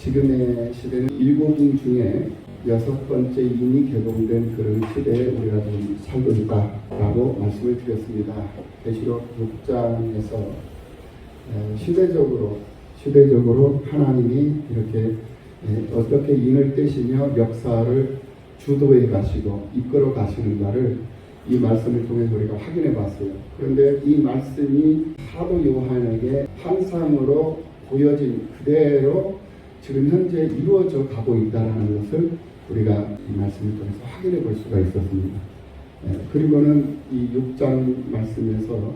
지금의 시대는 일곱 인 중에 여섯 번째 인이 개봉된 그런 시대에 우리가 지금 살고 있다라고 말씀을 드렸습니다. 계시록 6장에서 시대적으로 하나님이 이렇게 어떻게 인을 떼시며 역사를 주도해 가시고 이끌어 가시는가를 이 말씀을 통해 우리가 확인해 봤어요. 그런데 이 말씀이 사도 요한에게 환상으로 보여진 그대로 지금 현재 이루어져 가고 있다는 것을 우리가 이 말씀을 통해서 확인해 볼 수가 있었습니다. 그리고는 이 6장 말씀에서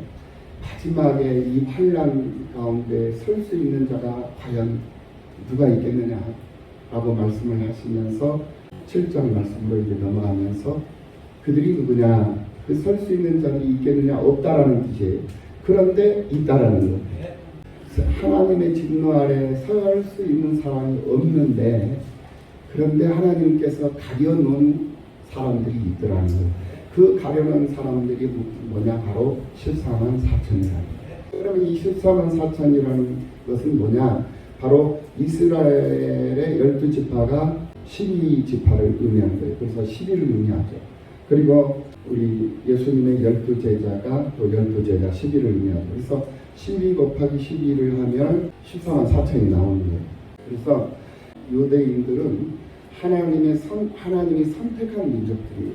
마지막에 이 환난 가운데 설 수 있는 자가 과연 누가 있겠느냐라고 말씀을 하시면서 7장 말씀으로 이제 넘어가면서 그들이 누구냐, 그 설 수 있는 자는 있겠느냐, 없다라는 뜻이에요. 그런데 있다라는 거예요. 하나님의 진노 아래 설 수 있는 사람이 없는데, 그런데 하나님께서 가려놓은 사람들이 있더라는 거예요. 그 가려놓은 사람들이 뭐냐, 바로 14만 4천이라는 거예요. 그러면 이 14만 4천이라는 것은 뭐냐, 바로 이스라엘의 12지파가 12지파를 의미하는 거예요. 그래서 12를 의미하죠. 그리고 우리 예수님의 12제자가 또 12제자 12를 의미하죠. 그래서 12 곱하기 12를 하면 14만 4천이 나오는 거예요. 그래서 유대인들은 하나님이 선택한 민족들이에요.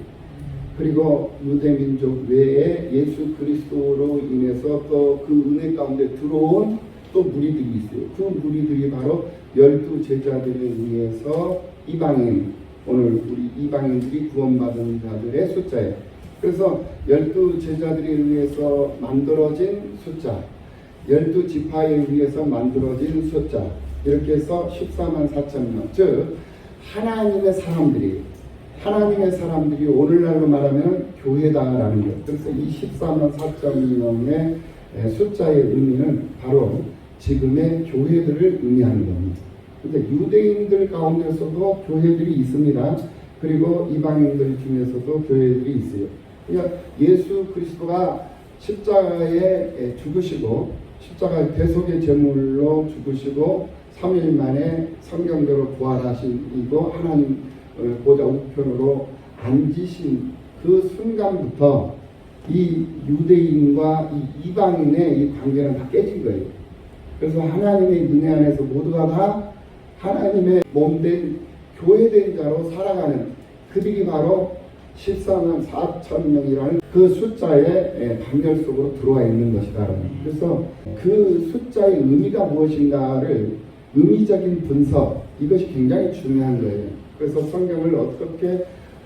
그리고 유대 민족 외에 예수 그리스도로 인해서 또 그 은혜 가운데 들어온 또 무리들이 있어요. 그 무리들이 바로 12제자들에 의해서 이방인, 오늘 우리 이방인들이 구원받은 자들의 숫자예요. 그래서 12제자들에 의해서 만들어진 숫자, 12지파에 의해서 만들어진 숫자, 이렇게 해서 14만 4천 명, 즉 하나님의 사람들이 오늘날로 말하면 교회다라는 것. 그래서 이 14만 4천 명의 숫자의 의미는 바로 지금의 교회들을 의미하는 겁니다. 근데 유대인들 가운데서도 교회들이 있습니다. 그리고 이방인들 중에서도 교회들이 있어요. 그러니까 예수 그리스도가 십자가에 죽으시고, 십자가의 대속의 제물로 죽으시고 3일 만에 성경대로 부활하시고 하나님 보좌 우편으로 앉으신 그 순간부터 이 유대인과 이 이방인의 이 관계는 다 깨진 거예요. 그래서 하나님의 은혜 안에서 모두가 다 하나님의 몸된 교회된 자로 살아가는 그들이 바로 14만 4천 명이라는 그 숫자의 단결 속으로 들어와 있는 것이다. 그래서 그 숫자의 의미가 무엇인가를 의미적인 분석, 이것이 굉장히 중요한 거예요. 그래서 성경을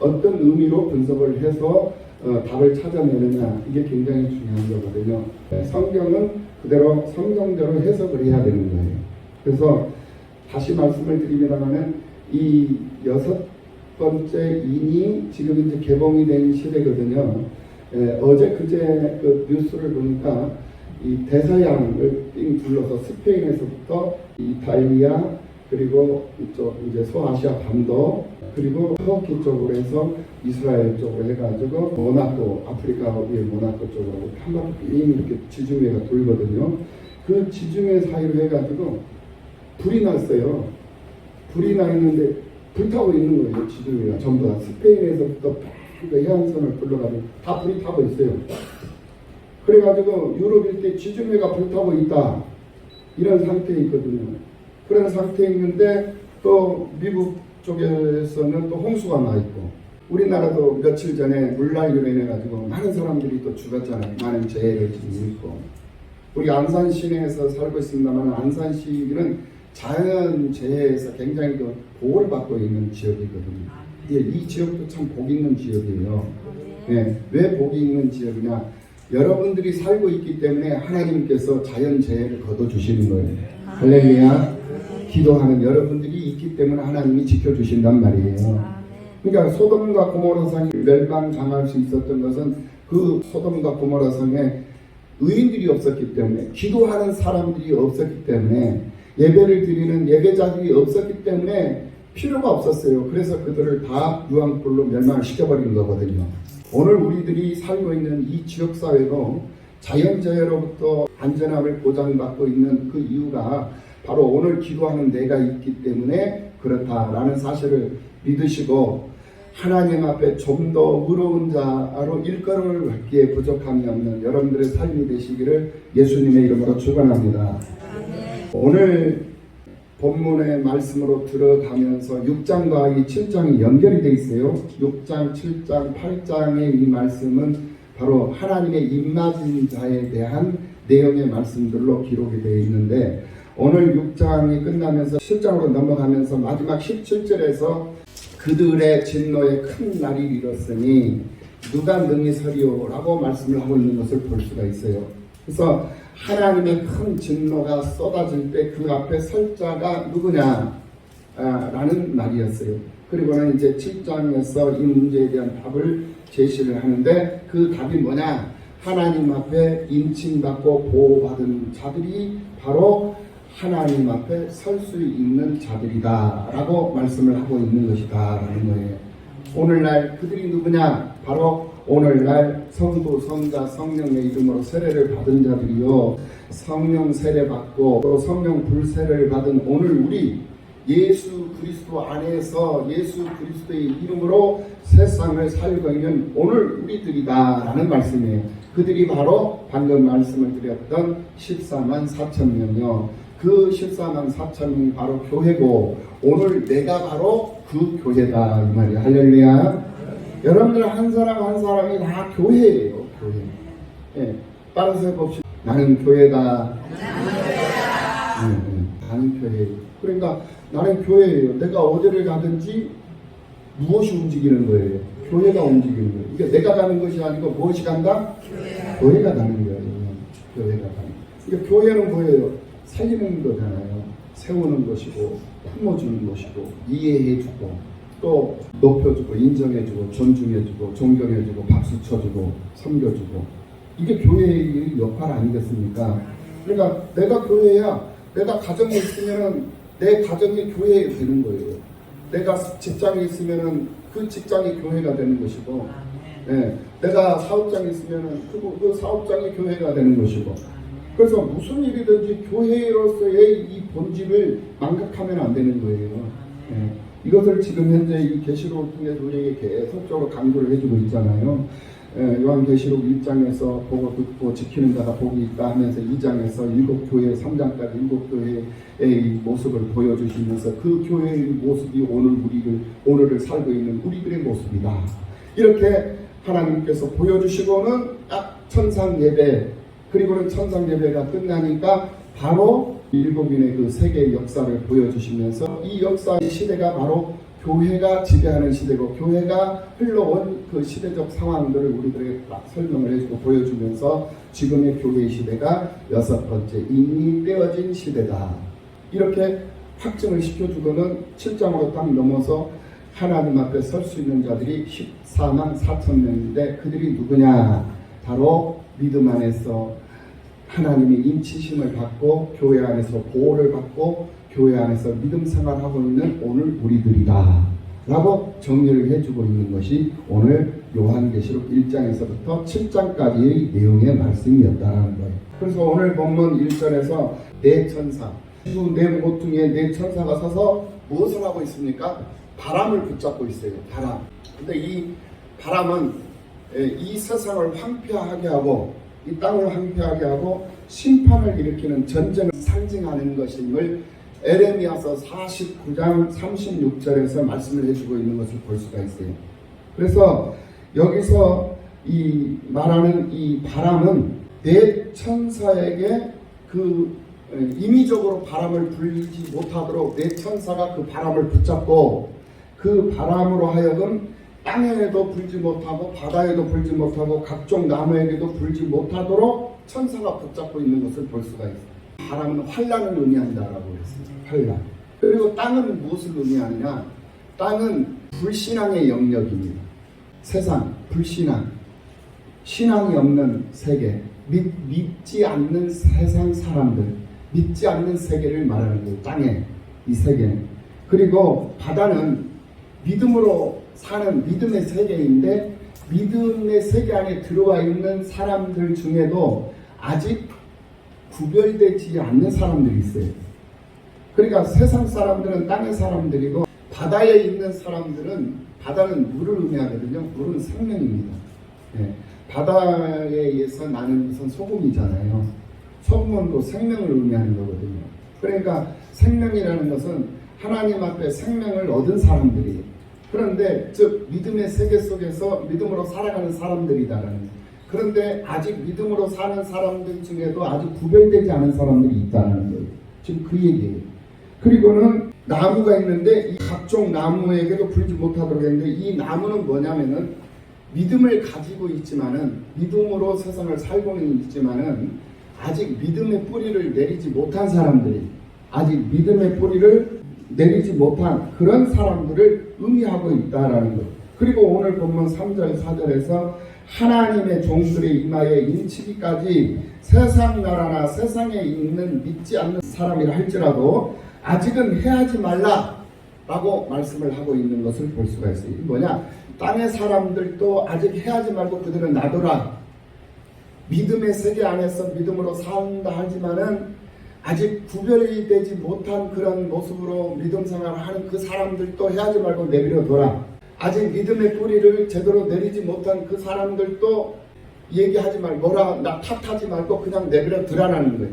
어떤 의미로 분석을 해서 답을 찾아내느냐, 이게 굉장히 중요한 거거든요. 성경은 그대로 성경대로 해석을 해야 되는 거예요. 그래서 다시 말씀을 드리면은 이 6번째 인이 지금 이제 개봉이 된 시대거든요. 어제 그제 그 뉴스를 보니까 이 대서양을 빙 둘러서 스페인에서부터 이탈리아, 그리고 이쪽 이제 소아시아 반도, 그리고 터키 쪽으로 해서 이스라엘 쪽으로 해가지고 모나코, 아프리카 위에 모나코 쪽으로 한 바퀴 이렇게 지중해가 돌거든요. 그 지중해 사이로 해가지고 불이 났어요. 불이 나 있는데 불타고 있는 거예요. 지중해가 전부 다 스페인에서부터 그 해안선을 불러가지고 다 불이 타고 있어요. 그래가지고 유럽 일대 지중해가 불타고 있다, 이런 상태에 있거든요. 그런 상태에 있는데 또 미국 쪽에서는 또 홍수가 나 있고, 우리나라도 며칠 전에 물난리로 인해 가지고 많은 사람들이 또 죽었잖아요. 많은 재해를 지금 있고, 우리 안산 시내에서 살고 있습니다만 안산시는 자연 재해에서 굉장히 그 보호를 받고 있는 지역이거든요. 이 지역도 참 복 있는 지역이에요. 왜 복이 있는 지역이냐? 여러분들이 살고 있기 때문에 하나님께서 자연 재해를 거둬주시는 거예요. 할렐루야. 기도하는 여러분들이 있기 때문에 하나님이 지켜주신단 말이에요. 그러니까 소돔과 고모라 성이 멸망당할 수 있었던 것은 그 소돔과 고모라 성에 의인들이 없었기 때문에, 기도하는 사람들이 없었기 때문에, 예배를 드리는 예배자들이 없었기 때문에 필요가 없었어요. 그래서 그들을 다 유황불로 멸망을 시켜버린 거거든요. 오늘 우리들이 살고 있는 이 지역사회도 자연재해로부터 안전함을 보장받고 있는 그 이유가 바로 오늘 기도하는 내가 있기 때문에 그렇다라는 사실을 믿으시고 하나님 앞에 좀 더 의로운 자로 일컬음을 받기에 부족함이 없는 여러분들의 삶이 되시기를 예수님의 이름으로 축원합니다. 오늘 본문의 말씀으로 들어가면서 6장과 이 7장이 연결이 되어 있어요. 6장, 7장, 8장의 이 말씀은 바로 하나님의 입맞은 자에 대한 내용의 말씀들로 기록이 되어 있는데 오늘 6장이 끝나면서 7장으로 넘어가면서 마지막 17절에서 그들의 진노에 큰 날이 이뤘으니 누가 능히 서리오라고 말씀을 하고 있는 것을 볼 수가 있어요. 그래서 하나님의 큰 진노가 쏟아질 때 그 앞에 설 자가 누구냐 라는 말이었어요. 그리고는 이제 7장에서 이 문제에 대한 답을 제시를 하는데 그 답이 뭐냐, 하나님 앞에 인칭받고 보호받은 자들이 바로 하나님 앞에 설 수 있는 자들이다 라고 말씀을 하고 있는 것이다 라는 거예요. 오늘날 그들이 누구냐, 바로 오늘날 성부, 성자, 성령의 이름으로 세례를 받은 자들이요, 성령 세례 받고 또 성령 불세례를 받은 오늘 우리 예수 그리스도 안에서 예수 그리스도의 이름으로 세상을 살고 있는 오늘 우리들이다 라는 말씀이에요. 그들이 바로 방금 말씀을 드렸던 14만 4천 명이요, 그 14만 4천 명이 바로 교회고 오늘 내가 바로 그 교회다 이 말이에요. 할렐루야. 여러분들 한 사람 한 사람이 다 교회예요. 교회. 예, 따라서 봅시다. 나는 교회다. 나는 교회예요. 그러니까 나는 교회예요. 내가 어디를 가든지 무엇이 움직이는 거예요? 교회가 움직이는 거예요. 이게 내가 가는 것이 아니고 무엇이 간다? 교회가 가는 거예요. 교회가 가는 거예요. 그러니까 교회는 뭐예요? 살리는 거잖아요. 세우는 것이고 품어주는 것이고 이해해주고 또 높여주고 인정해주고 존중해주고 존경해주고 박수 쳐주고 섬겨주고, 이게 교회의 역할 아니겠습니까? 그러니까 내가 교회야. 내가 가정에 있으면 내 가정이 교회가 되는 거예요. 내가 직장에 있으면 그 직장이 교회가 되는 것이고, 내가 사업장에 있으면 그 사업장이 교회가 되는 것이고. 그래서 무슨 일이든지 교회로서의 이 본질을 망각하면 안 되는 거예요. 이것을 지금 현재 이 계시록을 통해서 우리에게 계속적으로 강조를 해주고 있잖아요. 요한계시록 1장에서 보고 듣고 지키는 자가 복이 있다 하면서 2장에서 7교회, 3장까지 7교회의 모습을 보여주시면서 그 교회의 모습이 오늘을 살고 있는 우리들의 모습이다. 이렇게 하나님께서 보여주시고는 딱 천상 예배, 그리고는 천상 예배가 끝나니까 바로 일곱인의 그 세계의 역사를 보여주시면서 이 역사의 시대가 바로 교회가 지배하는 시대고 교회가 흘러온 그 시대적 상황들을 우리들에게 딱 설명을 해주고 보여주면서 지금의 교회의 시대가 6번째 이미 떼어진 시대다. 이렇게 확증을 시켜주고는 7장으로 딱 넘어서 하나님 앞에 설 수 있는 자들이 14만 4천 명인데 그들이 누구냐? 바로 믿음 안에서 하나님의 인치심을 받고 교회 안에서 보호를 받고 교회 안에서 믿음 생활하고 있는 오늘 우리들이다 라고 정리를 해주고 있는 것이 오늘 요한계시록 1장에서부터 7장까지의 내용의 말씀이었다는 거예요. 그래서 오늘 본문 1절에서 네 천사, 네 모퉁이에 네 천사가 서서 무엇을 하고 있습니까? 바람을 붙잡고 있어요. 바람. 근데 이 바람은 이 세상을 황폐하게 하고 이 땅을 황폐하게 하고 심판을 일으키는 전쟁을 상징하는 것임을 에레미야서 49장 36절에서 말씀을 해주고 있는 것을 볼 수가 있어요. 그래서 여기서 이 말하는 이 바람은 네 천사에게 그 임의적으로 바람을 불지 못하도록 네 천사가 그 바람을 붙잡고 그 바람으로 하여금 땅에도 불지 못하고 바다에도 불지 못하고 각종 나무에게도 불지 못하도록 천사가 붙잡고 있는 것을 볼 수가 있어요. 바람은 환란을 의미한다라고 했습니다. 환란. 그리고 땅은 무엇을 의미하느냐? 땅은 불신앙의 영역입니다. 세상, 불신앙, 신앙이 없는 세계, 믿지 않는 세상 사람들, 믿지 않는 세계를 말하는 거예요. 땅에, 이 세계는. 그리고 바다는 믿음으로 사는 믿음의 세계인데 믿음의 세계 안에 들어와 있는 사람들 중에도 아직 구별되지 않는 사람들이 있어요. 그러니까 세상 사람들은 땅의 사람들이고 바다에 있는 사람들은 바다는 물을 의미하거든요. 물은 생명입니다. 예, 바다에 의해서 나는 것은 소금이잖아요. 소금은 또 생명을 의미하는 거거든요. 그러니까 생명이라는 것은 하나님 앞에 생명을 얻은 사람들이에요. 그런데 즉 믿음의 세계 속에서 믿음으로 살아가는 사람들이다라는 거예요. 그런데 아직 믿음으로 사는 사람들 중에도 아직 구별되지 않은 사람들이 있다는 거예요. 지금 그 얘기예요. 그리고는 나무가 있는데 이 각종 나무에게도 불지 못하도록 했는데 이 나무는 뭐냐면은 믿음을 가지고 있지만은 믿음으로 세상을 살고는 있지만은 아직 믿음의 뿌리를 내리지 못한 사람들이 아직 믿음의 뿌리를 내리지 못한 그런 사람들을 의미하고 있다라는 것. 그리고 오늘 본문 3절 4절에서 하나님의 종들의 이마에 인치기까지 세상 나라나 세상에 있는 믿지 않는 사람이라 할지라도 아직은 해하지 말라라고 말씀을 하고 있는 것을 볼 수가 있어요. 이게 뭐냐? 땅의 사람들도 아직 해하지 말고 그들은 놔둬라. 믿음의 세계 안에서 믿음으로 산다 하지만은 아직 구별이 되지 못한 그런 모습으로 믿음 생활을 하는 그 사람들도 해하지 말고 내버려둬라. 아직 믿음의 뿌리를 제대로 내리지 못한 그 사람들도 얘기하지 말고 뭐라 나 탓하지 말고 그냥 내버려두라는 거예요.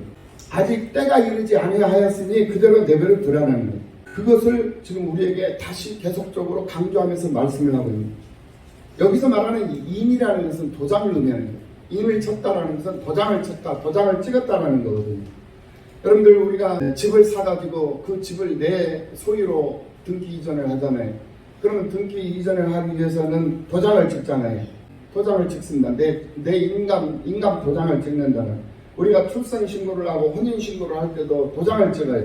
아직 때가 이르지 아니하였으니 그대로 내버려두라는 거예요. 그것을 지금 우리에게 다시 계속적으로 강조하면서 말씀을 하고 있는 거예요. 여기서 말하는 인이라는 것은 도장을 의미하는 거예요. 인을 쳤다라는 것은 도장을 쳤다, 도장을 찍었다라는 거거든요. 여러분들 우리가 집을 사가지고 그 집을 내 소유로 등기 이전을 하잖아요. 그러면 등기 이전을 하기 위해서는 도장을 찍잖아요. 도장을 찍습니다. 내 인감 도장을 찍는다는. 우리가 출생신고를 하고 혼인신고를 할 때도 도장을 찍어요.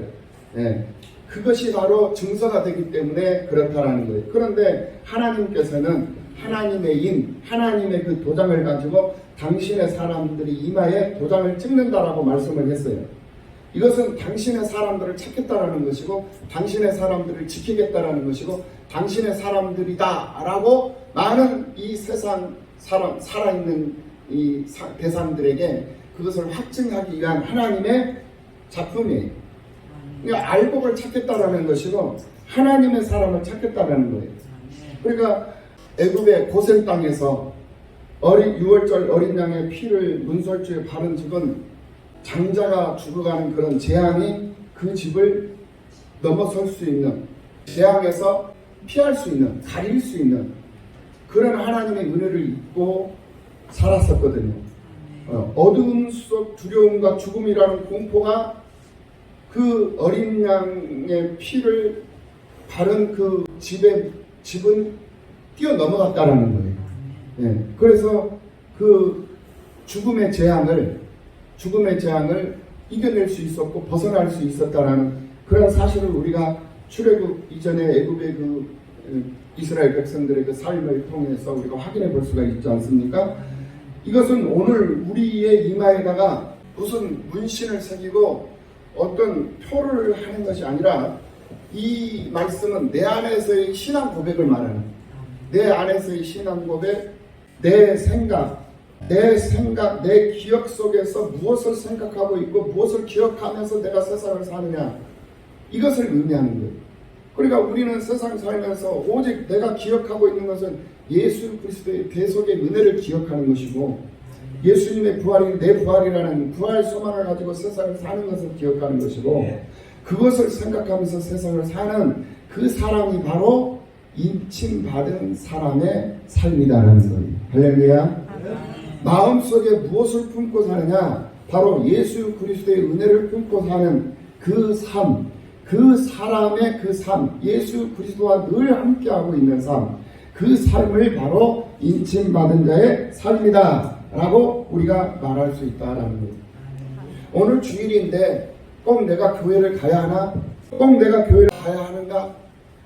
예. 그것이 바로 증서가 되기 때문에 그렇다라는 거예요. 그런데 하나님께서는 하나님의 인, 하나님의 그 도장을 가지고 당신의 사람들이 이마에 도장을 찍는다라고 말씀을 했어요. 이것은 당신의 사람들을 찾겠다라는 것이고 당신의 사람들을 지키겠다라는 것이고 당신의 사람들이다라고 많은 이 세상 사람 살아있는 이 대상들에게 그것을 확증하기 위한 하나님의 작품이에요. 그러니까 알복을 찾겠다라는 것이고 하나님의 사람을 찾겠다라는 거예요. 그러니까 애굽의 고센 땅에서 6월절 어린 양의 피를 문설주에 바른 집은 장자가 죽어가는 그런 재앙이 그 집을 넘어설 수 있는, 재앙에서 피할 수 있는, 가릴 수 있는 그런 하나님의 은혜를 입고 살았었거든요. 어두움 속 두려움과 죽음이라는 공포가 그 어린 양의 피를 바른 그 집은 뛰어넘어갔다라는 거예요. 네. 그래서 그 죽음의 재앙을 이겨낼 수 있었고 벗어날 수 있었다라는 그런 사실을 우리가 출애굽 이전에 애굽의 그 이스라엘 백성들의 그 삶을 통해서 우리가 확인해 볼 수가 있지 않습니까? 이것은 오늘 우리의 이마에다가 무슨 문신을 새기고 어떤 표를 하는 것이 아니라 이 말씀은 내 안에서의 신앙 고백을 말하는, 내 안에서의 신앙 고백, 내 생각, 내 기억 속에서 무엇을 생각하고 있고 무엇을 기억하면서 내가 세상을 사느냐, 이것을 의미하는 거예요. 그러니까 우리는 세상 살면서 오직 내가 기억하고 있는 것은 예수 그리스도의 대속의 은혜를 기억하는 것이고 예수님의 부활이 내 부활이라는 부활 소망을 가지고 세상을 사는 것을 기억하는 것이고 그것을 생각하면서 세상을 사는 그 사람이 바로 인침받은 사람의 삶이다라는 거예요. 할렐루야. 마음속에 무엇을 품고 사느냐? 바로 예수 그리스도의 은혜를 품고 사는 그 삶, 그 사람의 그 삶, 예수 그리스도와 늘 함께하고 있는 삶, 그 삶을 바로 인침받은 자의 삶이다 라고 우리가 말할 수 있다라는 거예요. 오늘 주일인데 꼭 내가 교회를 가야 하나? 꼭 내가 교회를 가야 하는가?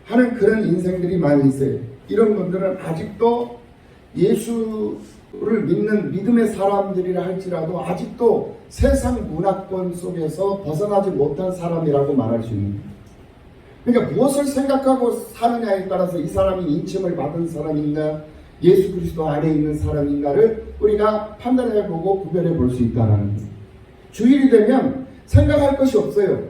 하는 그런 인생들이 많이 있어요. 이런 분들은 아직도 예수를 믿는 믿음의 사람들이라 할지라도 아직도 세상 문화권 속에서 벗어나지 못한 사람이라고 말할 수 있는 거예요. 그러니까 무엇을 생각하고 사느냐에 따라서 이 사람이 인침을 받은 사람인가 예수 그리스도 안에 있는 사람인가를 우리가 판단해보고 구별해 볼 수 있다는 거예요. 주일이 되면 생각할 것이 없어요.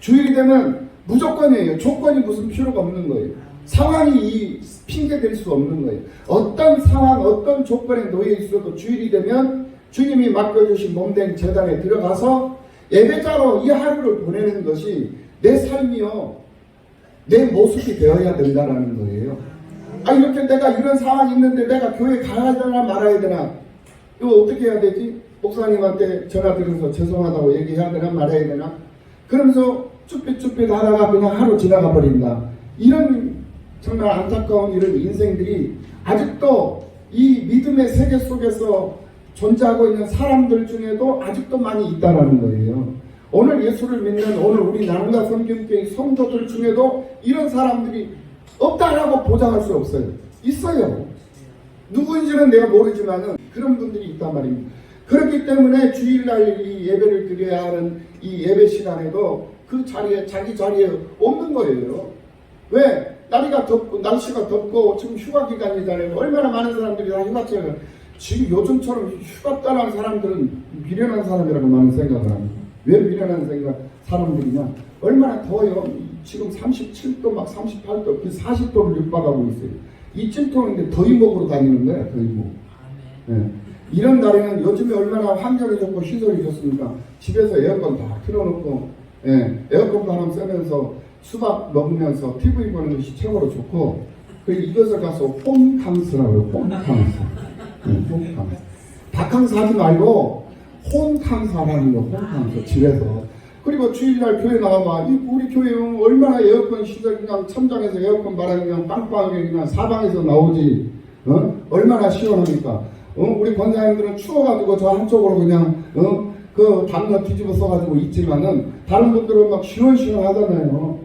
주일이 되면 무조건이에요. 조건이 무슨 필요가 없는 거예요. 상황이 핑계 될 수 없는 거예요. 어떤 상황, 어떤 조건에 놓여 있어도 주일이 되면 주님이 맡겨주신 몸된 제단에 들어가서 예배자로 이 하루를 보내는 것이 내 삶이요, 내 모습이 되어야 된다는 거예요. 이렇게 내가 이런 상황이 있는데 내가 교회 가야 되나 말아야 되나, 이거 어떻게 해야 되지? 목사님한테 전화 드려서 죄송하다고 얘기해야 되나 말아야 되나? 그러면서 쭈삣쭈삣 하다가 그냥 하루 지나가 버린다. 이런 정말 안타까운 이런 인생들이 아직도 이 믿음의 세계 속에서 존재하고 있는 사람들 중에도 아직도 많이 있다라는 거예요. 오늘 예수를 믿는 오늘 우리 나눔과 성경교회 성도들 중에도 이런 사람들이 없다라고 보장할 수 없어요. 있어요. 누구인지는 내가 모르지만은 그런 분들이 있단 말입니다. 그렇기 때문에 주일날 이 예배를 드려야 하는 이 예배 시간에도 그 자리에, 자기 자리에 없는 거예요. 왜? 날씨가 덥고 지금 휴가 기간이잖아요. 얼마나 많은 사람들이 다 휴가철에, 지금 요즘처럼 휴가 떠난 사람들은 미련한 사람이라고 많은 생각을 합니다. 왜 미련한 사람들이냐? 얼마나 더워요. 지금 37도 막 38도, 40도를 육박하고 있어요. 이 찜통인데 더위 먹으러 다니는 거야, 더위 먹. 네. 이런 날에는 요즘에 얼마나 환경이 좋고 시설이 좋습니까? 집에서 에어컨 다 틀어놓고, 에어컨 바람 쐬면서 수박 먹으면서 TV 보는 것이 최고로 좋고, 이것을 가서 홈캉스라고 해요. 홈캉스. 홈캉스. 바캉스 하지 말고 홈캉스 하라는 거, 홈캉스. 집에서. 그리고 주일날 교회 나가면 우리 교회는 얼마나 에어컨 시설 그냥 천장에서 에어컨 바람이 그냥 빵빵하게 그냥 사방에서 나오지. 얼마나 시원합니까? 우리 권사님들은 추워가지고 저 한쪽으로 그냥 그 담요 뒤집어 써가지고 있지만은 다른 분들은 막 시원시원하잖아요.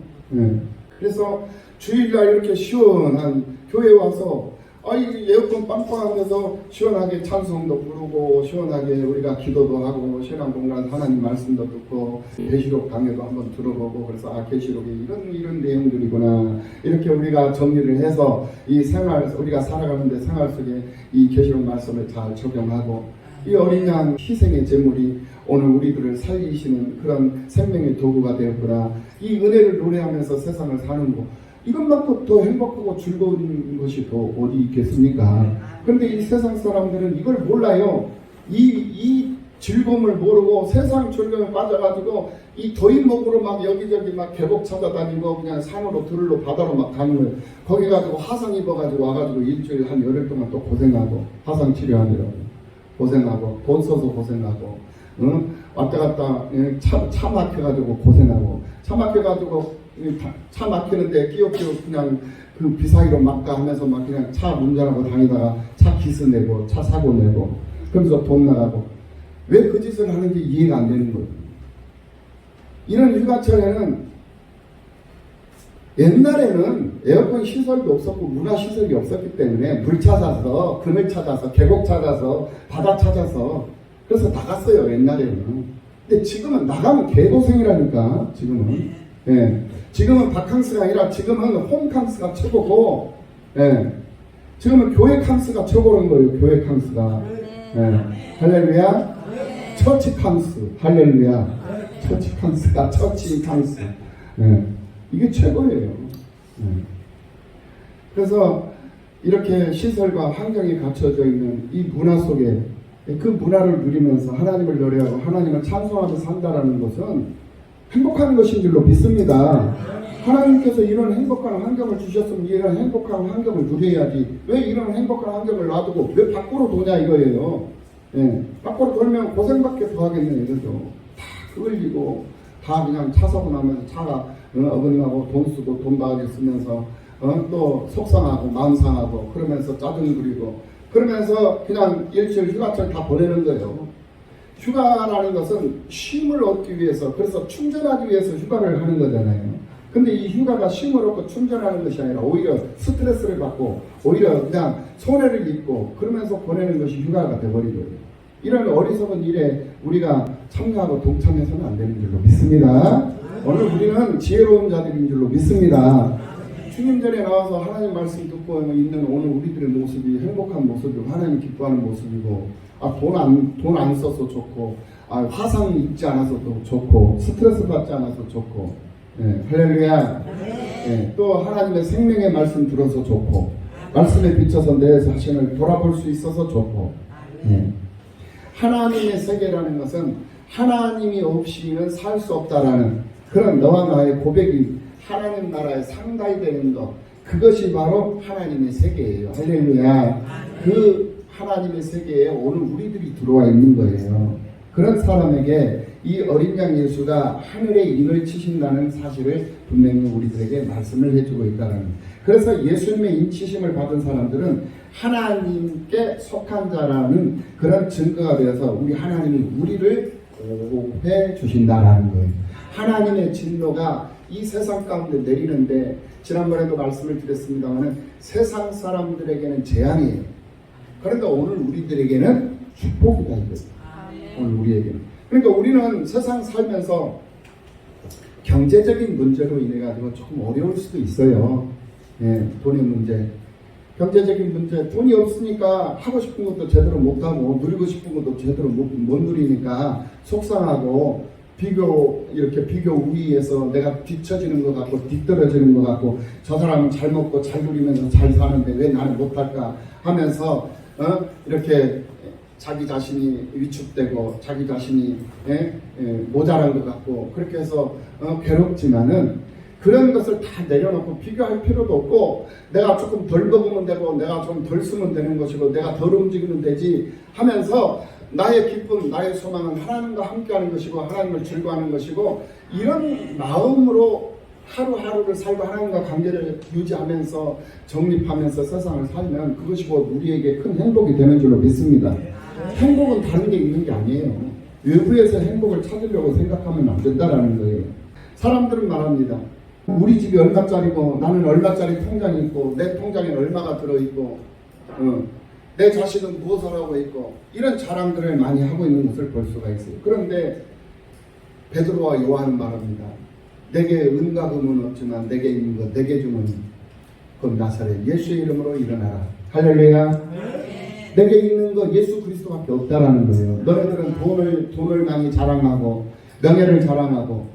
그래서 주일날 이렇게 시원한 교회에 와서 이 에어컨 빵빵한 데서 시원하게 찬송도 부르고 시원하게 우리가 기도도 하고 시원한 공간 하나님 말씀도 듣고 계시록 강의도 한번 들어보고, 그래서 계시록이 이런 내용들이구나, 이렇게 우리가 정리를 해서 이 생활, 우리가 살아가는데 생활 속에 이 계시록 말씀을 잘 적용하고, 이 어린 양 희생의 제물이 오늘 우리들을 살리시는 그런 생명의 도구가 되었구나, 이 은혜를 노래하면서 세상을 사는 거, 이것만큼 더 행복하고 즐거운 것이 더 어디 있겠습니까? 그런데 이 세상 사람들은 이걸 몰라요. 이 즐거움을 모르고 세상 즐거움에 빠져가지고 이 더위 먹으러 막 여기저기 막 계곡 찾아다니고 그냥 산으로 들로 바다로 막 가는 거예요. 거기 가지고 화상 입어가지고 와가지고 일주일 한 열흘 동안 또 고생하고, 화상 치료하느라고 고생하고, 돈 써서 고생하고, 왔다 갔다 차 막혀가지고 고생하고, 차 막혀가지고 차 막히는데 끼역끼역 그냥 그 비사기로 막가 하면서 막 그냥 차 운전하고 다니다가 차 기스 내고 차 사고 내고 그러면서 돈 나가고, 왜 그 짓을 하는지 이해가 안 되는 거예요. 이런 휴가철에는 옛날에는 에어컨 시설도 없었고 문화 시설이 없었기 때문에 물 찾아서, 그늘 찾아서, 계곡 찾아서, 바다 찾아서 그래서 나갔어요, 옛날에는. 근데 지금은 나가면 개고생이라니까, 지금은. 지금은 바캉스가 아니라 지금은 홈캉스가 최고고, 지금은 교회 캉스가 최고인 거예요. 교회 캉스가. 할렐루야. 처치 캉스. 할렐루야. 처치 캉스가 처치 캉스. 이게 최고예요. 그래서 이렇게 시설과 환경이 갖춰져 있는 이 문화 속에 그 문화를 누리면서 하나님을 노래하고 하나님을 찬송하며 산다라는 것은 행복한 것인 줄로 믿습니다. 하나님께서 이런 행복한 환경을 주셨으면 이런 행복한 환경을 누려야지. 왜 이런 행복한 환경을 놔두고 왜 밖으로 도냐 이거예요. 밖으로 돌면 고생밖에 더 하겠네 이거죠. 다 끌리고 다 그냥 차 사고 나면서 차가 어머님하고 돈 쓰고 돈 바가지 쓰면서 또 속상하고 마음 상하고 그러면서 짜증 부리고 그러면서 그냥 일주일 휴가철 다 보내는 거예요. 휴가라는 것은 쉼을 얻기 위해서, 그래서 충전하기 위해서 휴가를 하는 거잖아요. 근데 이 휴가가 쉼을 얻고 충전하는 것이 아니라 오히려 스트레스를 받고 오히려 그냥 손해를 입고 그러면서 보내는 것이 휴가가 돼버리고요. 이런 어리석은 일에 우리가 참여하고 동참해서는 안 되는 줄로 믿습니다. 오늘 우리는 지혜로운 자들인 줄로 믿습니다. 주님 전에 나와서 하나님 말씀 듣고 있는 오늘 우리들의 모습이 행복한 모습이고 하나님 기뻐하는 모습이고, 돈 안 써서 좋고, 화상 입지 않아서도 좋고, 스트레스 받지 않아서 좋고, 할렐루야. 또 하나님의 생명의 말씀 들어서 좋고, 말씀에 비춰서 내 자신을 돌아볼 수 있어서 좋고, 하나님의 세계라는 것은 하나님이 없이는 살 수 없다라는 그런 너와 나의 고백이 하나님 나라에 상달이 되는 것, 그것이 바로 하나님의 세계예요. 할렐루야. 그 하나님의 세계에 오늘 우리들이 들어와 있는 거예요. 그런 사람에게 이 어린 양 예수가 하늘의 인을 치신다는 사실을 분명히 우리들에게 말씀을 해주고 있다는. 그래서 예수님의 인치심을 받은 사람들은 하나님께 속한 자라는 그런 증거가 되어서 우리 하나님이 우리를 보호해 주신다라는 거예요. 하나님의 진노가 이 세상 가운데 내리는데, 지난번에도 말씀을 드렸습니다만 세상 사람들에게는 재앙이에요. 그런데 오늘 우리들에게는 축복이다 이거예요. 오늘 우리에게는. 그러니까 우리는 세상 살면서 경제적인 문제로 인해 가지고 조금 어려울 수도 있어요. 돈의 문제, 경제적인 문제, 돈이 없으니까 하고 싶은 것도 제대로 못하고 누리고 싶은 것도 제대로 못 누리니까 속상하고 이렇게 비교 우위에서 내가 뒤처지는 것 같고 뒤떨어지는 것 같고, 저 사람은 잘 먹고 잘 누리면서 잘 사는데 왜 나는 못할까 하면서 이렇게 자기 자신이 위축되고 자기 자신이 모자란 것 같고 그렇게 해서 괴롭지만은, 그런 것을 다 내려놓고 비교할 필요도 없고, 내가 조금 덜 먹으면 되고 내가 좀 덜 쓰면 되는 것이고 내가 덜 움직이면 되지 하면서 나의 기쁨, 나의 소망은 하나님과 함께하는 것이고 하나님을 즐거워하는 것이고, 이런 마음으로 하루하루를 살고 하나님과 관계를 유지하면서 정립하면서 세상을 살면 그것이 곧 우리에게 큰 행복이 되는 줄로 믿습니다. 행복은 다른 게 있는 게 아니에요. 외부에서 행복을 찾으려고 생각하면 안 된다라는 거예요. 사람들은 말합니다. 우리 집이 얼마짜리고 나는 얼마짜리 통장이 있고 내 통장에 얼마가 들어있고 내 자식은 무엇을 하고 있고, 이런 자랑들을 많이 하고 있는 것을 볼 수가 있어요. 그런데 베드로와 요한은 말합니다. 내게 은과 금은 없지만 내게 있는 것 내게 주는 그 나사렛 예수의 이름으로 일어나라. 할렐루야. 내게 있는 거 예수 그리스도밖에 없다라는 거예요. 너희들은 돈을 많이 자랑하고 명예를 자랑하고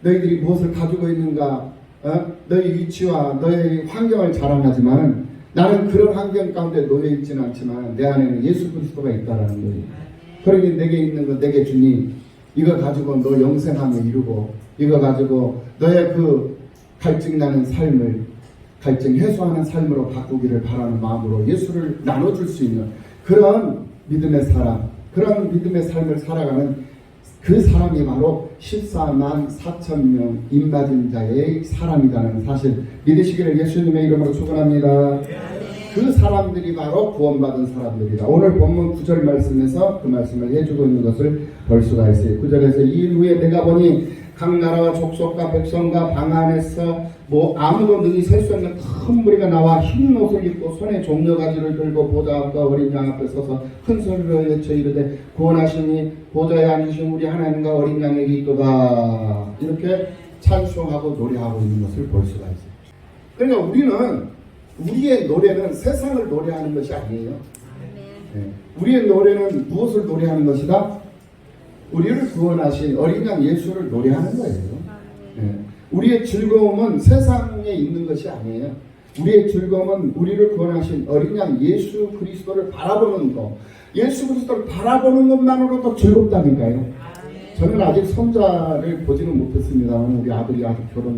너희들이 무엇을 가지고 있는가, 너희 위치와 너희 환경을 자랑하지만 나는 그런 환경 가운데 놓여 있지는 않지만 내 안에는 예수 그리스도가 있다라는 거예요. 그러니 내게 있는 거 내게 주니 이거 가지고 너 영생함을 이루고, 이거 가지고 너의 그 갈증나는 삶을 갈증 해소하는 삶으로 바꾸기를 바라는 마음으로 예수를 나눠줄 수 있는 그런 믿음의 사람, 그런 믿음의 삶을 살아가는 그 사람이 바로 14만 4천 명 입맞은 자의 사람이라는 사실 믿으시기를 예수님의 이름으로 축원합니다. 그 사람들이 바로 구원받은 사람들이다. 오늘 본문 9절 말씀에서 그 말씀을 해주고 있는 것을 볼 수가 있어요. 9절에서 이일 후에 내가 보니 각 나라와 족속과 백성과 방 안에서 아무도 능히 설 수 없는 큰 무리가 나와 흰 옷을 입고 손에 종려가지를 들고 보좌 앞과 어린 양 앞에 서서 큰 소리로 외쳐 이르되 구원하시니 보좌에 앉으신 우리 하나님과 어린 양에게 있도다. 이렇게 찬송하고 노래하고 있는 것을 볼 수가 있어요. 그러니까 우리의 노래는 세상을 노래하는 것이 아니에요. 우리의 노래는 무엇을 노래하는 것이다? 우리를 구원하신 어린 양 예수를 노래하는 거예요. 우리의 즐거움은 세상에 있는 것이 아니에요. 우리의 즐거움은 우리를 구원하신 어린 양 예수 그리스도를 바라보는 것, 예수 그리스도를 바라보는 것만으로도 즐겁다니까요. 저는 아직 손자를 보지는 못했습니다만 우리 아들이 아직 결혼을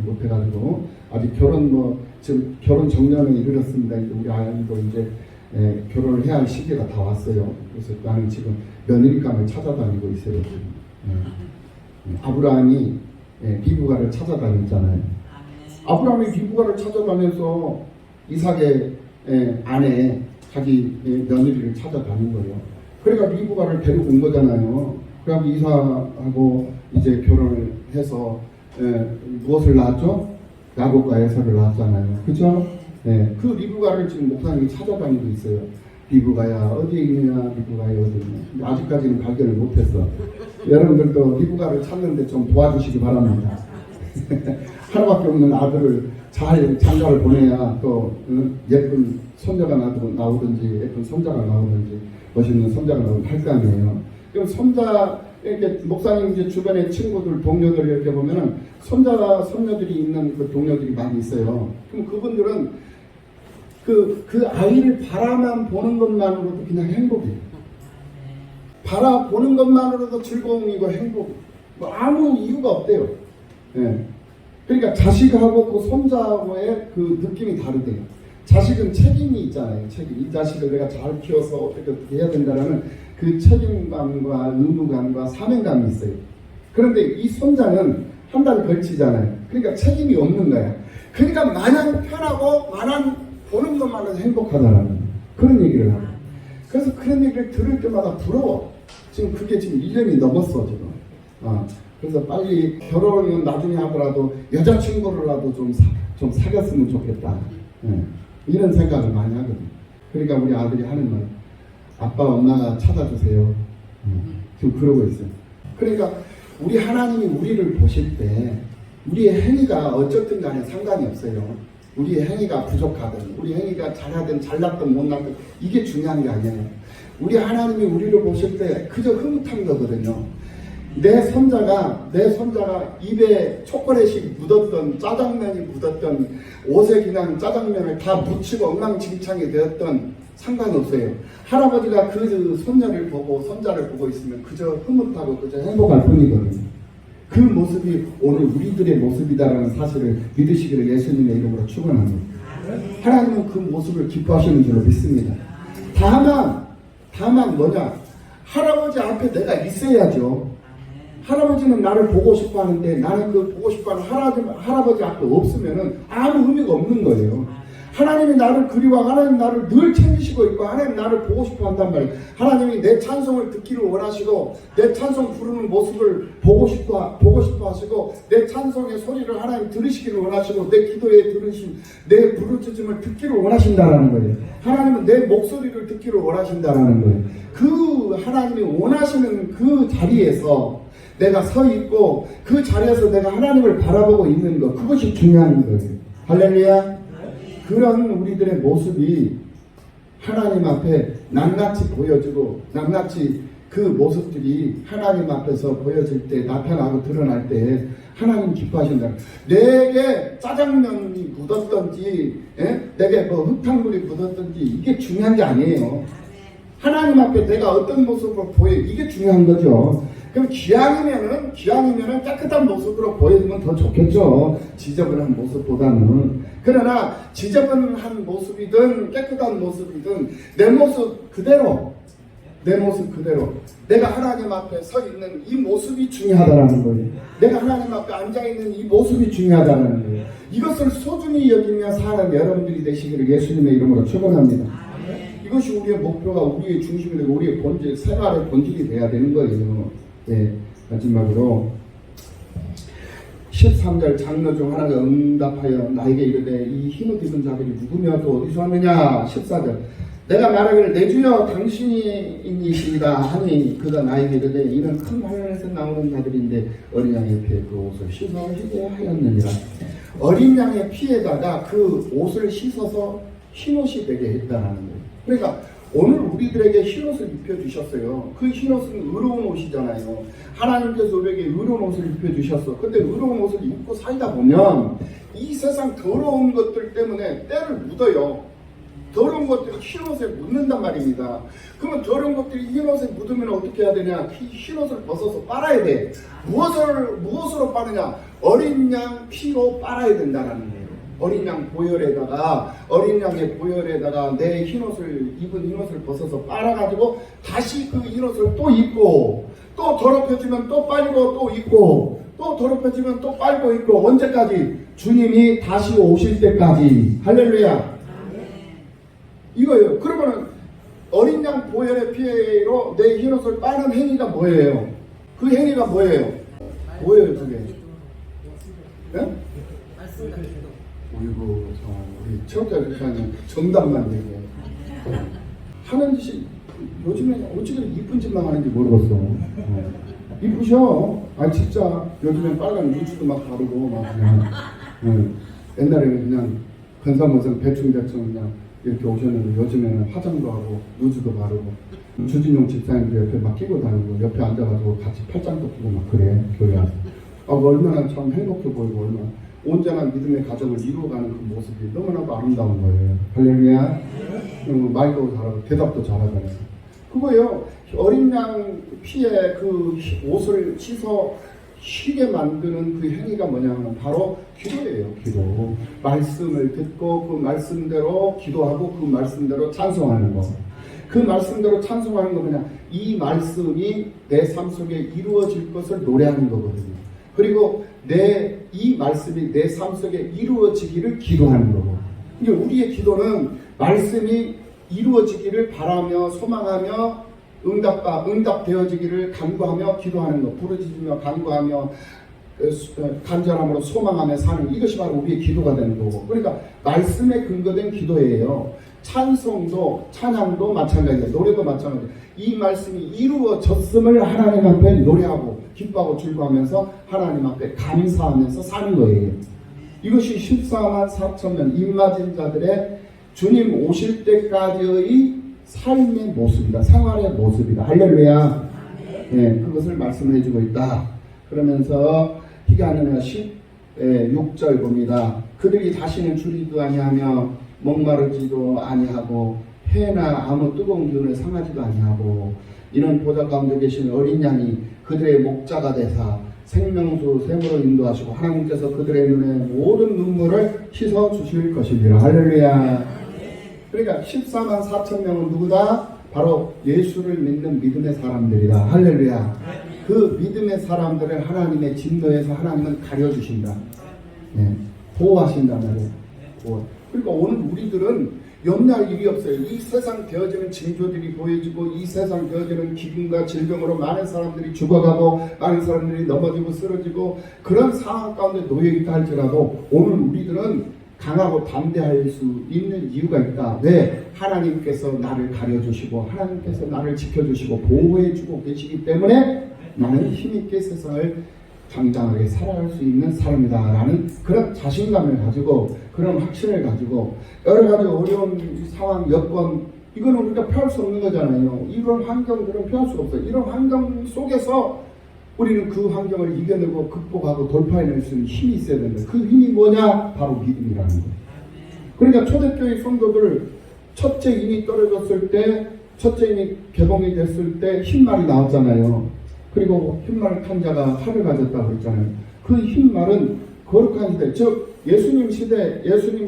못해가지고 아직 지금 결혼 정년에 이르렀습니다. 우리 아이도 이제 결혼을 해야 할 시기가 다 왔어요. 그래서 나는 지금 며느리감을 찾아다니고 있어요. 아브라함이 비부가를 찾아다녔잖아요. 아브라함이 비부가를 찾아다녀서 이삭의 아내 자기 며느리를 찾아다닌 거예요. 그러니까 비부가를 데리고 온 거잖아요. 그럼 이삭하고 이제 결혼을 해서 무엇을 낳았죠? 야곱과 에서를 낳았잖아요. 그렇죠? 그 리브가를 지금 목사님이 찾아다니고 있어요. 리브가야 어디에 있느냐, 리브가야 어디 있느냐. 아직까지는 발견을 못했어. 여러분들도 리브가를 찾는데 좀 도와주시기 바랍니다. 하나밖에 없는 아들을 잘 장가를 보내야 또 예쁜 손자가 나오든지 예쁜 손자가 나오든지 멋있는 손자가 나오든지 할 거 아니에요. 그럼 손자의 이렇게 목사님 이제 주변에 친구들, 동료들 이렇게 보면은 손자가 손녀들이 있는 그 동료들이 많이 있어요. 그럼 그분들은 그 아이를 바라만 보는 것만으로도 그냥 행복이에요. 바라보는 것만으로도 즐거움이고 행복. 뭐 아무 이유가 없대요. 예. 그러니까 자식하고 그 손자하고의 그 느낌이 다르대요. 자식은 책임이 있잖아요. 책임. 이 자식을 내가 잘 키워서 어떻게 해야 된다라는 그 책임감과 의무감과 사명감이 있어요. 그런데 이 손자는 한 달 걸치잖아요. 그러니까 책임이 없는 거야. 그러니까 마냥 편하고 마냥 보는 것만으로 행복하다라는 그런 얘기를 하고. 그래서 그런 얘기를 들을 때마다 부러워. 지금 그게 지금 1년이 넘었어 지금. 그래서 빨리 결혼은 나중에 하더라도 여자친구를라도 좀 사귀었으면 좋겠다. 예. 이런 생각을 많이 하거든요. 그러니까 우리 아들이 하는 말, 아빠 엄마가 찾아주세요. 지금 그러고 있어요. 그러니까 우리 하나님이 우리를 보실 때 우리의 행위가 어쨌든 간에 상관이 없어요. 우리의 행위가 부족하든 우리 행위가 잘하든 잘났든 못났든 이게 중요한 게 아니에요. 우리 하나님이 우리를 보실 때 그저 흐뭇한 거거든요. 내 손자가 입에 초콜릿이 묻었던 짜장면이 묻었던 옷에 그냥 짜장면을 다 묻히고 엉망진창이 되었던 상관없어요. 할아버지가 그 손녀를 보고 손자를 보고 있으면 그저 흐뭇하고 그저 행복할 뿐이거든요. 그 모습이 오늘 우리들의 모습이다라는 사실을 믿으시기를 예수님의 이름으로 축원합니다. 하나님은 그 모습을 기뻐하시는 줄로 믿습니다. 다만 뭐냐? 할아버지 앞에 내가 있어야죠. 할아버지는 나를 보고 싶어 하는데 나는 그 보고 싶어 하는 할아버지 앞에 없으면은 아무 의미가 없는 거예요. 하나님이 나를 그리워하고 하나님 나를 늘 챙기시고 있고 하나님 나를 보고 싶어 한단 말이에요. 하나님이 내 찬송을 듣기를 원하시고 내 찬송 부르는 모습을 보고 싶어 하시고 내 찬송의 소리를 하나님 들으시기를 원하시고 내 기도에 들으신 내 부르짖음을 듣기를 원하신다라는 거예요. 하나님은 내 목소리를 듣기를 원하신다라는 거예요. 그 하나님이 원하시는 그 자리에서 내가 서 있고 그 자리에서 내가 하나님을 바라보고 있는 것, 그것이 중요한 거예요. 할렐루야. 그런 우리들의 모습이 하나님 앞에 낱낱이 보여지고 낱낱이 그 모습들이 하나님 앞에서 보여질 때 나타나고 드러날 때 하나님 기뻐하신다. 내게 짜장면이 묻었던지 내게 뭐 흙탕물이 묻었던지 이게 중요한 게 아니에요. 하나님 앞에 내가 어떤 모습으로 보여, 이게 중요한 거죠. 그럼 기왕이면은 깨끗한 모습으로 보여주면 더 좋겠죠. 지저분한 모습보다는. 그러나 지저분한 모습이든 깨끗한 모습이든 내 모습 그대로 내가 하나님 앞에 서 있는 이 모습이 중요하다는 거예요. 내가 하나님 앞에 앉아있는 이 모습이 중요하다는 거예요. 이것을 소중히 여기며 사는 여러분들이 되시기를 예수님의 이름으로 축원합니다. 이것이 우리의 목표가 우리의 중심이 되고 우리의 본질, 생활의 본질이 돼야 되는 거예요. 네, 마지막으로 13절 장로 중 하나가 응답하여 나에게 이르되 이 흰옷 입은 자들이 누구며 또 어디서 왔느냐. 14절 내가 말하기를 내 주여 당신이시이다 하니 그가 나에게 이르되 이는 큰 환난에서 나오는 자들인데 어린 양의 피에 그 옷을 씻어 희게 하였느니라. 어린 양의 피에다가 그 옷을 씻어서 흰옷이 되게 했다라는 거예요. 그러니까 오늘 우리들에게 흰옷을 입혀주셨어요. 그 흰옷은 의로운 옷이잖아요. 하나님께서 우리에게 의로운 옷을 입혀주셨어. 근데 의로운 옷을 입고 살다 보면 이 세상 더러운 것들 때문에 때를 묻어요. 더러운 것들이 흰옷에 묻는단 말입니다. 그러면 더러운 것들이 흰옷에 묻으면 어떻게 해야 되냐? 흰옷을 벗어서 빨아야 돼. 무엇으로 빠느냐? 어린 양 피로 빨아야 된다는 거예요. 어린 양 보혈에다가 내 흰옷을 입은 흰옷을 벗어서 빨아가지고 다시 그 흰옷을 또 입고 또 더럽혀지면 또 빨고 또 입고 또 더럽혀지면 또 빨고 입고 언제까지? 주님이 다시 오실 때까지. 할렐루야. 이거예요. 그러면은 어린 양 보혈의 피로 내 흰옷을 빠는 행위가 뭐예요? 그 행위가 뭐예요? 뭐예요 그게? 네? 어이구, 우리 체육자 교사님 정답만 얘기해. 하는 짓이 요즘에 어찌 그렇게 이쁜 짓만 하는지 모르겠어. 이쁘셔. 아 진짜 요즘엔 빨간 눈치도 막 바르고 막 그냥 옛날에는 그냥 건사무선 대충 그냥 이렇게 오셨는데 요즘에는 화장도 하고 누즈도 바르고 주진용 집사님도 옆에 막 끼고 다니고 옆에 앉아가지고 같이 팔짱도 끼고 막 그래 교회 와서. 얼마나 참 행복해 보이고 얼마나 온전한 믿음의 가정을 이루어가는 그 모습이 너무나도 아름다운 거예요. 할렐루야. 말도 잘하고 대답도 잘하잖아요. 그거요. 어린 양 피에 그 옷을 씻어 쉬게 만드는 그 행위가 뭐냐면 바로 기도예요. 기도. 말씀을 듣고 그 말씀대로 기도하고 그 말씀대로 찬송하는 거. 그 말씀대로 찬송하는 거 그냥 이 말씀이 내 삶 속에 이루어질 것을 노래하는 거거든요. 그리고 이 말씀이 내 삶 속에 이루어지기를 기도하는 거고. 이제 우리의 기도는 말씀이 이루어지기를 바라며 소망하며 응답되어지기를 간구하며 기도하는 것, 부르짖으며 간구하며 간절함으로 소망하며 사는 이것이 바로 우리의 기도가 되는 거고. 그러니까 말씀에 근거된 기도예요. 찬송도 찬양도 마찬가지예요. 노래도 마찬가지예요. 이 말씀이 이루어졌음을 하나님 앞에 노래하고 기뻐하고 즐거워하면서 하나님 앞에 감사하면서 사는 거예요. 이것이 14만 4천명 입맞은 자들의 주님 오실 때까지의 삶의 모습이다. 생활의 모습이다. 할렐루야. 네, 그것을 말씀해 주고 있다. 그러면서 히가느냐 16절 봅니다. 그들이 다시는 줄이도 아니하며 목마르지도 아니하고 해나 아무 뜨거운 기운을 상하지도 아니하고 이는 보좌 가운데 계신 어린 양이 그들의 목자가 되사 생명수 샘으로 인도하시고 하나님께서 그들의 눈에 모든 눈물을 씻어 주실 것이니라. 할렐루야. 그러니까 14만 4천 명은 누구다? 바로 예수를 믿는 믿음의 사람들이다. 할렐루야. 그 믿음의 사람들을 하나님의 진노에서 하나님은 가려주신다. 네. 보호하신단 말이에요. 그러니까 오늘 우리들은 염려할 일이 없어요. 이 세상 되어지는 징조들이 보여지고 이 세상 되어지는 기근과 질병으로 많은 사람들이 죽어가고 많은 사람들이 넘어지고 쓰러지고 그런 상황 가운데 놓여있다 할지라도 오늘 우리들은 강하고 담대할 수 있는 이유가 있다. 왜? 하나님께서 나를 가려주시고 하나님께서 나를 지켜주시고 보호해주고 계시기 때문에 나는 힘있게 세상을 당당하게 살아갈 수 있는 사람이다 라는 그런 자신감을 가지고 그런 확신을 가지고 여러 가지 어려운 상황, 여건 이거는 우리가 피할 수 없는 거잖아요. 이런 환경들은 피할 수가 없어요. 이런 환경 속에서 우리는 그 환경을 이겨내고 극복하고 돌파해낼 수 있는 힘이 있어야 된다. 그 힘이 뭐냐? 바로 믿음이라는 거예요. 그러니까 초대교회 성도들 첫째 인이 떨어졌을 때 첫째 인이 개봉이 됐을 때 흰말이 나왔잖아요. 그리고 흰말 탄 자가 칼을 가졌다고 그랬잖아요. 그 흰말은 거룩한 시대, 즉 예수님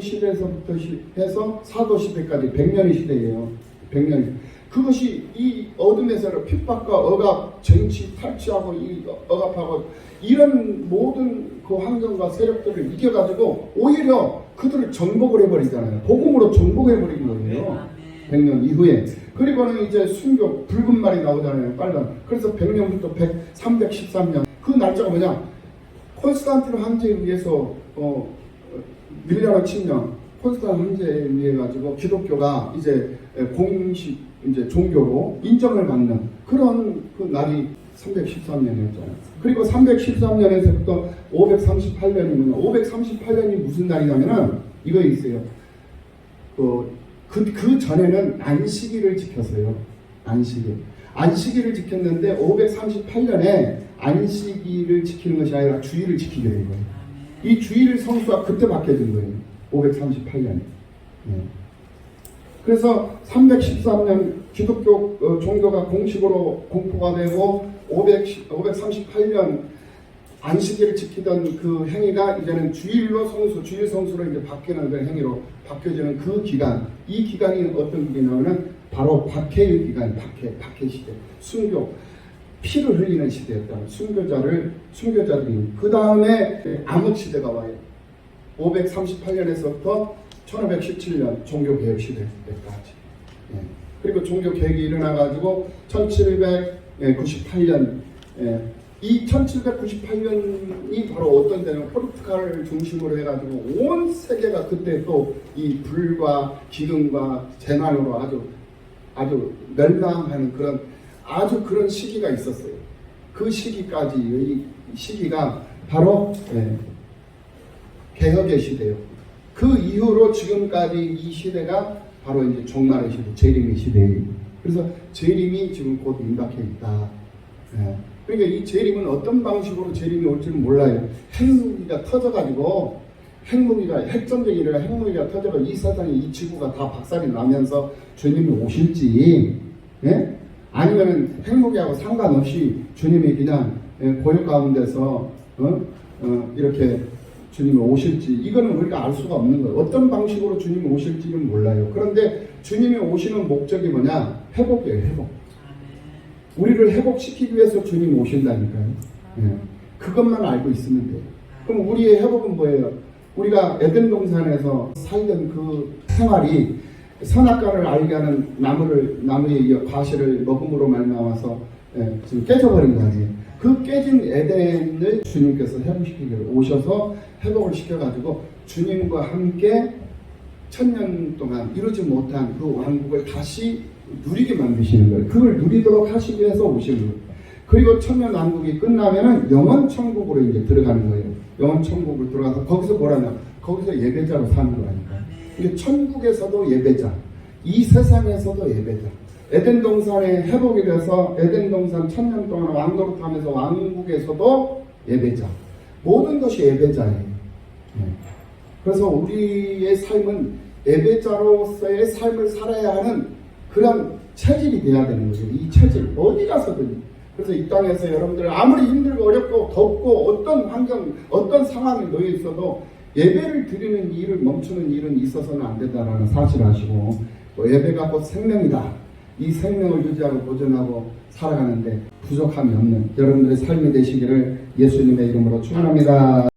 시대에서부터 해서 사도 시대까지 100년의 시대예요. 100년. 그것이 이 어둠에서 핍박과 억압, 정치 탈취하고 이 억압하고 이런 모든 그 환경과 세력들을 이겨가지고 오히려 그들을 정복을 해버리잖아요. 복음으로 정복해버린 거예요. 100년 이후에. 그리고는 이제 순교, 붉은 말이 나오잖아요. 빨간. 그래서 100년부터 313년. 그 날짜가 뭐냐? 콘스탄티노 황제에 의해서 밀려난 침략, 콘스탄티노 황제에 의해 가지고 기독교가 이제 공식 이제 종교로 인정을 받는 그런 그 날이 313년이었잖아요. 그리고 313년에서부터 538년이면 538년이 무슨 날이냐면은 이거 있어요. 그 전에는 안식일을 지켰어요. 안식일을 지켰는데 538년에 안식일을 지키는 것이 아니라 주일을 지키게 된 거예요. 이 주일 성수가 그때 바뀌어진 거예요. 538년에. 네. 그래서 313년 기독교 종교가 공식으로 공포가 되고 538년 안식일을 지키던 그 행위가 이제는 주일 성수로 이제 바뀌는 그 행위로 바뀌어지는 그 기간, 이 기간이 어떤 기간이냐면 바로 박해의 기간, 박해 시대, 순교, 피를 흘리는 시대였다. 순교자들이 그 다음에 암흑 시대가 와요. 538년에서부터 1517년 종교개혁 시대 때까지. 예. 그리고 종교개혁이 일어나가지고 1798년 이 1798년이 바로 어떤 데는 포르투갈을 중심으로 해가지고 온 세계가 그때 또 이 불과 기근과 재난으로 아주 멸망하는 그런 시기가 있었어요. 그 시기까지의 시기가 바로 개혁의 시대예요. 그 이후로 지금까지 이 시대가 바로 이제 종말의 시대, 재림의 시대예요. 그래서 재림이 지금 곧 임박해 있다. 예. 그러니까 이 재림은 어떤 방식으로 재림이 올지는 몰라요. 핵무기가 터져가지고 핵전쟁이 일어나 핵무기가 터져서 이 세상에 이 지구가 다 박살이 나면서 주님이 오실지, 예? 아니면 핵무기하고 상관없이 주님이 그냥 고요 가운데서 이렇게 주님이 오실지, 이거는 우리가 알 수가 없는 거예요. 어떤 방식으로 주님이 오실지는 몰라요. 그런데 주님이 오시는 목적이 뭐냐? 회복이에요, 회복. 우리를 회복시키기 위해서 주님이 오신다니까요. 예. 그것만 알고 있으면 돼요. 그럼 우리의 회복은 뭐예요? 우리가 에덴 동산에서 살던 그 생활이 선악과를 알게 하는 나무의 과실을 먹음으로 말미암아서 지금 깨져버린 거 아니에요. 그 깨진 에덴을 주님께서 회복시키기로 오셔서 회복을 시켜가지고 주님과 함께 1000년 동안 이루지 못한 그 왕국을 다시 누리게 만드시는 거예요. 그걸 누리도록 하시기 위해서 오시는 거예요. 그리고 1000년 왕국이 끝나면은 영원 천국으로 이제 들어가는 거예요. 영원 천국으로 들어가서 거기서 뭐라냐? 거기서 예배자로 사는 거라니까. 이게 천국에서도 예배자, 이 세상에서도 예배자. 에덴 동산에 회복이 돼서 에덴 동산 1000년 동안 왕도로 타면서 왕국에서도 예배자. 모든 것이 예배자예요. 그래서 우리의 삶은 예배자로서의 삶을 살아야 하는 그런 체질이 돼야 되는 거죠. 이 체질 어디 가서든. 그래서 이 땅에서 여러분들 아무리 힘들고 어렵고 덥고 어떤 환경, 어떤 상황에 놓여 있어도 예배를 드리는 일을 멈추는 일은 있어서는 안 된다라는 사실을 아시고, 또 예배가 곧 생명이다. 이 생명을 유지하고 보존하고 살아가는데 부족함이 없는 여러분들의 삶이 되시기를 예수님의 이름으로 축원합니다.